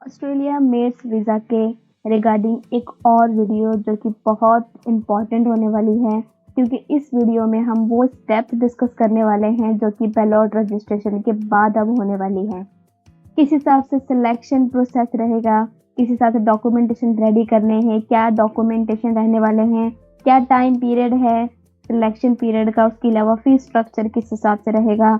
Australia mats visa के regarding एक और वीडियो जो कि बहुत इम्पोर्टेंट होने वाली है, क्योंकि इस वीडियो में हम वो स्टेप्स डिस्कस करने वाले हैं जो कि बैलॉट रजिस्ट्रेशन के बाद अब होने वाली है। किस हिसाब से सिलेक्शन प्रोसेस रहेगा, किस हिसाब से डॉक्यूमेंटेशन रेडी करने हैं, क्या डॉक्यूमेंटेशन रहने वाले हैं, क्या टाइम पीरियड है सिलेक्शन पीरियड का, उसके अलावा फीस स्ट्रक्चर किस हिसाब से रहेगा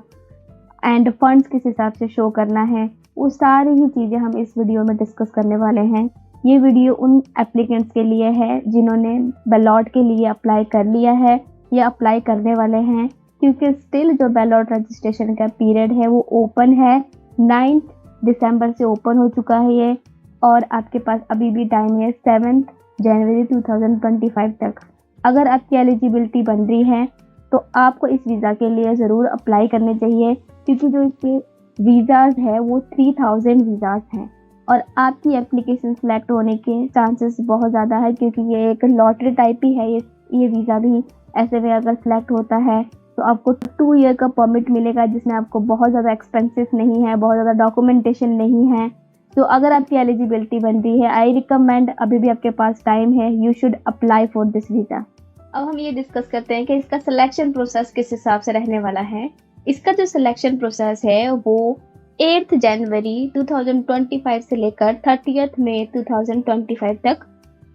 एंड फंड्स किस हिसाब से शो करना है, वो सारी ही चीज़ें हम इस वीडियो में डिस्कस करने वाले हैं। ये वीडियो उन एप्लीकेंट्स के लिए है जिन्होंने बैलॉट के लिए अप्लाई कर लिया है या अप्लाई करने वाले हैं, क्योंकि स्टिल जो बैलॉट रजिस्ट्रेशन का पीरियड है वो ओपन है। 9 दिसंबर से ओपन हो चुका है ये, और आपके पास अभी भी टाइम है 7 जनवरी 2025 तक। अगर आपकी एलिजिबिलिटी बन रही है तो आपको इस वीज़ा के लिए ज़रूर अप्लाई करने चाहिए, क्योंकि जो इसके वीज़ाज़ है वो 3000 वीज़ाज़ हैं और आपकी एप्लीकेशन सेलेक्ट होने के चांसेस बहुत ज़्यादा है, क्योंकि ये एक लॉटरी टाइप ही है। ये वीज़ा भी ऐसे में अगर सेलेक्ट होता है तो आपको 2 ईयर का परमिट मिलेगा, जिसमें आपको बहुत ज़्यादा एक्सपेंसिव नहीं है, बहुत ज़्यादा डॉक्यूमेंटेशन नहीं है। तो अगर आपकी एलिजिबिलिटी बन रही है, आई रिकमेंड, अभी भी आपके पास टाइम है, you should apply for this visa. अब हम ये डिस्कस करते हैं कि इसका सिलेक्शन प्रोसेस किस हिसाब से रहने वाला है। इसका जो सिलेक्शन प्रोसेस है वो 8 जनवरी 2025 से लेकर 30 मई 2025 तक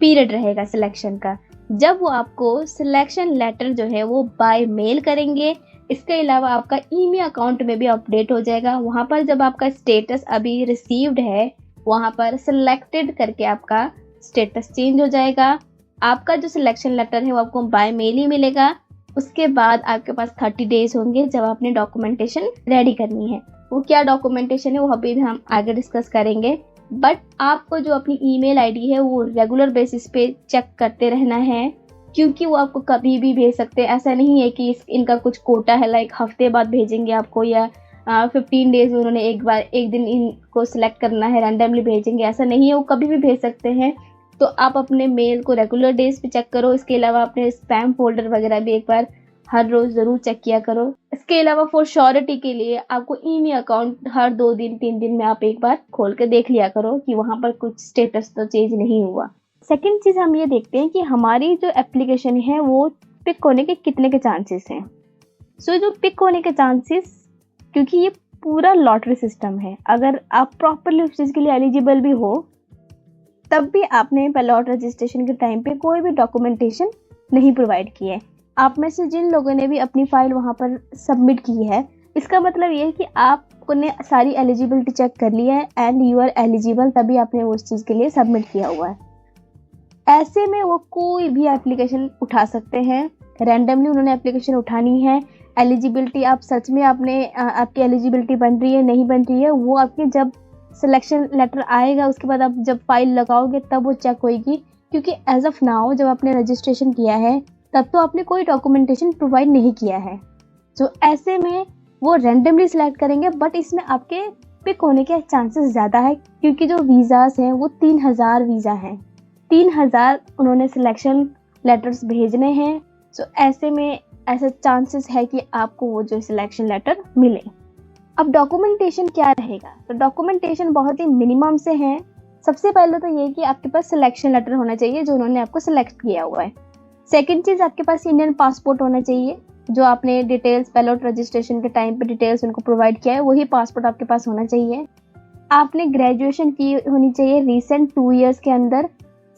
पीरियड रहेगा सिलेक्शन का, जब वो आपको सिलेक्शन लेटर जो है वो बाय मेल करेंगे। इसके अलावा आपका ईमेल अकाउंट में भी अपडेट हो जाएगा। वहाँ पर जब आपका स्टेटस अभी रिसीव्ड है, वहाँ पर सिलेक्टेड करके आपका स्टेटस चेंज हो जाएगा। आपका जो सिलेक्शन लेटर है वो आपको बाय मेल ही मिलेगा। उसके बाद आपके पास 30 डेज होंगे जब आपने डॉक्यूमेंटेशन रेडी करनी है। वो क्या डॉक्यूमेंटेशन है वो अभी भी हम आगे डिस्कस करेंगे, बट आपको जो अपनी ईमेल आईडी है वो रेगुलर बेसिस पे चेक करते रहना है, क्योंकि वो आपको कभी भी भेज सकते हैं। ऐसा नहीं है कि इनका कुछ कोटा है, लाइक हफ्ते बाद भेजेंगे आपको, या 15 डेज में उन्होंने एक दिन इनको सिलेक्ट करना है, रैंडमली भेजेंगे, ऐसा नहीं है। वो कभी भी भेज सकते हैं। तो आप अपने मेल को रेगुलर डेज पे चेक करो। इसके अलावा अपने स्पैम फोल्डर वगैरह भी एक बार हर रोज ज़रूर चेक किया करो। इसके अलावा फॉर श्योरिटी के लिए आपको ईमेल अकाउंट हर 2 दिन 3 दिन में आप एक बार खोल के देख लिया करो कि वहाँ पर कुछ स्टेटस तो चेंज नहीं हुआ। सेकंड चीज़ हम ये देखते हैं कि हमारी जो एप्लीकेशन है वो पिक होने के कितने के चांसेस हैं। सो जो पिक होने के चांसेस, क्योंकि ये पूरा लॉटरी सिस्टम है, अगर आप प्रॉपरली उस चीज़ के लिए एलिजिबल भी हो तब भी आपने बैलॉट रजिस्ट्रेशन के टाइम पे कोई भी डॉक्यूमेंटेशन नहीं प्रोवाइड की है। आप में से जिन लोगों ने भी अपनी फाइल वहाँ पर सबमिट की है, इसका मतलब ये है कि आपने सारी एलिजिबिलिटी चेक कर ली है एंड यू आर एलिजिबल, तभी आपने उस चीज़ के लिए सबमिट किया हुआ है। ऐसे में वो कोई भी एप्लीकेशन उठा सकते हैं, रैंडमली उन्होंने एप्लीकेशन उठानी है। एलिजिबिलिटी आप सच में आपकी एलिजिबिलिटी बन रही है नहीं बन रही है, वो आपके जब सिलेक्शन लेटर आएगा उसके बाद आप जब फाइल लगाओगे तब वो चेक होएगी, क्योंकि एज ऑफ नाउ जब आपने रजिस्ट्रेशन किया है तब तो आपने कोई डॉक्यूमेंटेशन प्रोवाइड नहीं किया है। तो ऐसे में वो रैंडमली सिलेक्ट करेंगे, बट इसमें आपके पिक होने के चांसेस ज़्यादा है, क्योंकि जो वीज़ाज़ हैं वो 3000 वीज़ा हैं, 3000 उन्होंने सिलेक्शन लेटर्स भेजने हैं। तो ऐसे में ऐसा चांसेस है कि आपको वो जो सिलेक्शन लेटर मिले। अब डॉक्यूमेंटेशन क्या रहेगा, तो डॉक्यूमेंटेशन बहुत ही मिनिमम से है। सबसे पहले तो ये कि आपके पास सिलेक्शन लेटर होना चाहिए जो उन्होंने आपको सिलेक्ट किया हुआ है। सेकंड चीज़, आपके पास इंडियन पासपोर्ट होना चाहिए, जो आपने डिटेल्स बैलॉट रजिस्ट्रेशन के टाइम पे डिटेल्स उनको प्रोवाइड किया है, वही पासपोर्ट आपके पास होना चाहिए। आपने ग्रेजुएशन की होनी चाहिए रिसेंट 2 ईयर्स के अंदर।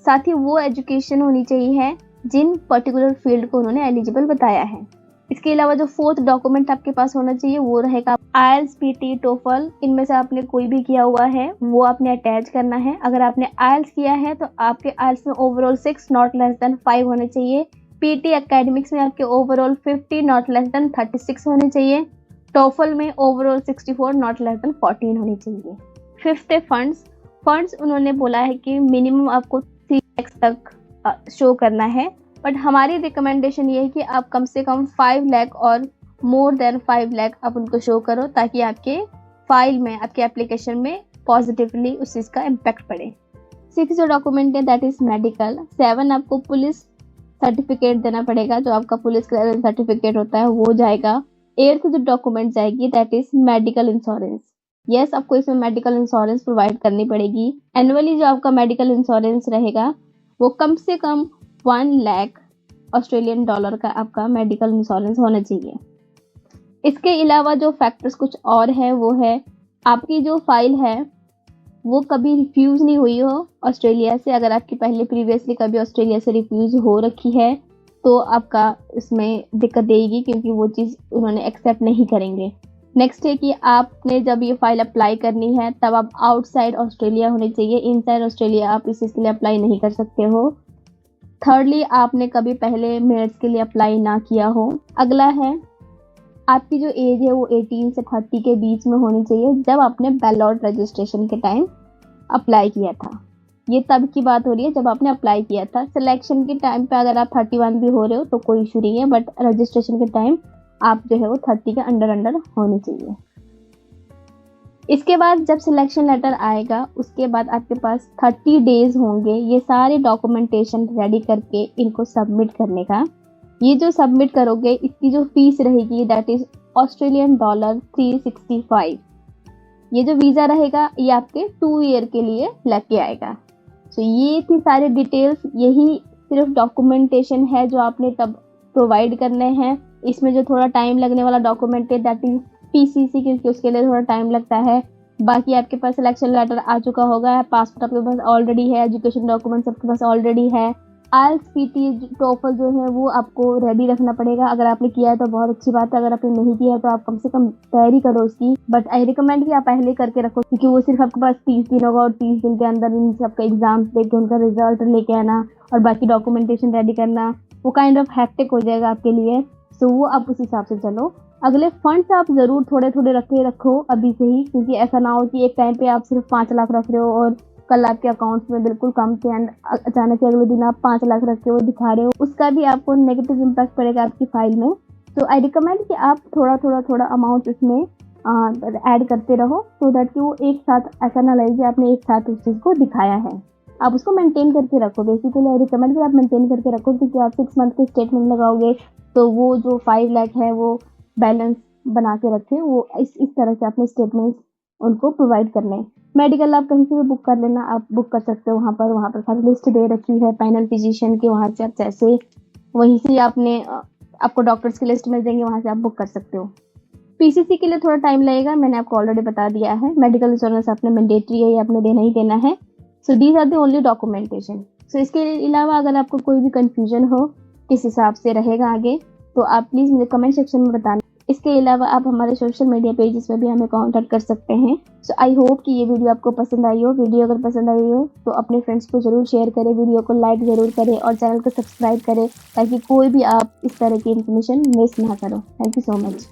साथ ही वो एजुकेशन होनी चाहिए जिन पर्टिकुलर फील्ड को उन्होंने एलिजिबल बताया है। इसके अलावा जो फोर्थ डॉक्यूमेंट आपके पास होना चाहिए वो रहेगा आईएलटीएस, पीटी, टोफल, इनमें से आपने कोई भी किया हुआ है वो आपने अटैच करना है। अगर आपने आईएलटीएस किया है तो आपके आईएलटीएस में ओवरऑल 6 नॉट लेस देन 5 होने चाहिए। पीटी एकेडमिक्स में आपके ओवरऑल 50 नॉट लेस देन 36 होने चाहिए। टोफल में ओवरऑल 64 नॉट लेस देन 14 होनी चाहिए। फिफ्थ है फंड्स उन्होंने बोला है कि मिनिमम आपको 3 लाख तक शो करना है, बट हमारी रिकमेंडेशन ये है कि आप कम से कम 5 लाख और मोर देन 5 लाख आप उनको शो करो, ताकि आपके फाइल में, आपके एप्लीकेशन में पॉजिटिवली उस चीज़ का इम्पैक्ट पड़े। 6 जो डॉक्यूमेंट है दैट इज़ मेडिकल। 7 आपको पुलिस सर्टिफिकेट देना पड़ेगा, जो आपका पुलिस क्लियरेंस सर्टिफिकेट होता है वो जाएगा। 8th जो डॉक्यूमेंट जाएगी that is medical insurance. Yes, आपको इसमें मेडिकल इंश्योरेंस प्रोवाइड करनी पड़ेगी। एनुअली जो आपका मेडिकल इंश्योरेंस रहेगा वो कम से कम 1 लाख ऑस्ट्रेलियन डॉलर का आपका मेडिकल इंश्योरेंस होना चाहिए। इसके अलावा जो फैक्टर्स कुछ और है वो है आपकी जो फाइल है वो कभी रिफ्यूज़ नहीं हुई हो ऑस्ट्रेलिया से। अगर आपकी पहले प्रीवियसली कभी ऑस्ट्रेलिया से रिफ्यूज़ हो रखी है तो आपका इसमें दिक्कत देगी, क्योंकि वो चीज़ उन्होंने एक्सेप्ट नहीं करेंगे। नेक्स्ट है कि आपने जब ये फाइल अप्लाई करनी है तब आप आउटसाइड ऑस्ट्रेलिया होने चाहिए। इनसाइड ऑस्ट्रेलिया आप इसके लिए अप्लाई नहीं कर सकते हो। थर्डली, आपने कभी पहले मेरिट्स के लिए अप्लाई ना किया हो। अगला है आपकी जो एज है वो 18 से 30 के बीच में होनी चाहिए जब आपने बैलॉट रजिस्ट्रेशन के टाइम अप्लाई किया था। ये तब की बात हो रही है जब आपने अप्लाई किया था। सिलेक्शन के टाइम पे अगर आप 31 भी हो रहे हो तो कोई इशू नहीं है, बट रजिस्ट्रेशन के टाइम आप जो है वो 30 के अंडर होनी चाहिए। इसके बाद जब सिलेक्शन लेटर आएगा उसके बाद आपके पास 30 डेज होंगे ये सारे डॉक्यूमेंटेशन रेडी करके इनको सबमिट करने का। ये जो सबमिट करोगे इसकी जो फीस रहेगी दैट इज ऑस्ट्रेलियन डॉलर 365। ये जो वीज़ा रहेगा ये आपके 2 ईयर के लिए लग के आएगा। सो ये थी सारे डिटेल्स। यही सिर्फ डॉक्यूमेंटेशन है जो आपने तब प्रोवाइड करने हैं। इसमें जो थोड़ा टाइम लगने वाला डॉक्यूमेंट है दैट इज पीसीसी, क्योंकि उसके लिए थोड़ा टाइम लगता है। बाकी आपके पास सिलेक्शन लेटर आ चुका होगा, पासपोर्ट आपके पास ऑलरेडी है, एजुकेशन डॉक्यूमेंट्स आपके पास ऑलरेडी है। आइल्स, पीटी, टोफल जो है वो आपको रेडी रखना पड़ेगा। अगर आपने किया है तो बहुत अच्छी बात है, अगर आपने नहीं किया है तो आप कम से कम तैयारी करो उसकी। बट आई रिकमेंड कि आप पहले करके रखो, क्योंकि वो सिर्फ आपके पास 30 दिन होगा और 30 दिन के अंदर इन सबका एग्जाम्स देके उनका रिजल्ट लेके आना और बाकी डॉक्यूमेंटेशन रेडी करना वो काइंड ऑफ हैक्टिक हो जाएगा आपके लिए। सो वो आप उस हिसाब से चलो। अगले फंड्स आप ज़रूर थोड़े थोड़े रखो अभी से ही, क्योंकि ऐसा ना हो कि एक टाइम पे आप सिर्फ 5 लाख रख रहे हो और कल आपके अकाउंट्स में बिल्कुल कम थे एंड अचानक अगले दिन आप 5 लाख रख के वो दिखा रहे हो, उसका भी आपको नेगेटिव इम्पैक्ट पड़ेगा आपकी फाइल में। तो आई रिकमेंड कि आप थोड़ा अमाउंट इसमें ऐड करते रहो, सो दैट कि वो एक साथ ऐसा ना लगे कि आपने एक साथ उस चीज़ को दिखाया है। आप उसको मेंटेन करके रखो। बेसिकली आई रिकमेंड कि आप मेंटेन करके रखो, क्योंकि आप 6 मंथ के स्टेटमेंट लगाओगे तो वो जो 5 लाख है वो बैलेंस बना के रखें। वो इस तरह से अपने स्टेटमेंट्स उनको प्रोवाइड करने। मेडिकल आप कहीं से भी बुक कर लेना, आप बुक कर सकते हो वहाँ पर सारी लिस्ट दे रखी है पैनल फिजिशियन की, वहाँ से आप जैसे वहीं से आपको डॉक्टर्स की लिस्ट मिल जाएंगे, वहाँ से आप बुक कर सकते हो। पीसीसी के लिए थोड़ा टाइम लगेगा, मैंने आपको ऑलरेडी बता दिया है। मेडिकल इंश्योरेंस आपने मैंडेटरी है, ये आपने देना ही देना है। So these are the only documentation. So इसके अलावा अगर आपको कोई भी कंफ्यूजन हो किस हिसाब से रहेगा आगे तो आप प्लीज़ मुझे कमेंट सेक्शन में बताना। इसके अलावा आप हमारे सोशल मीडिया पेजेस में भी हमें कांटेक्ट कर सकते हैं। सो आई होप कि ये वीडियो आपको पसंद आई हो। वीडियो अगर पसंद आई हो तो अपने फ्रेंड्स को ज़रूर शेयर करें, वीडियो को लाइक ज़रूर करें और चैनल को सब्सक्राइब करें ताकि कोई भी आप इस तरह की इन्फॉर्मेशन मिस ना करो। Thank you so much.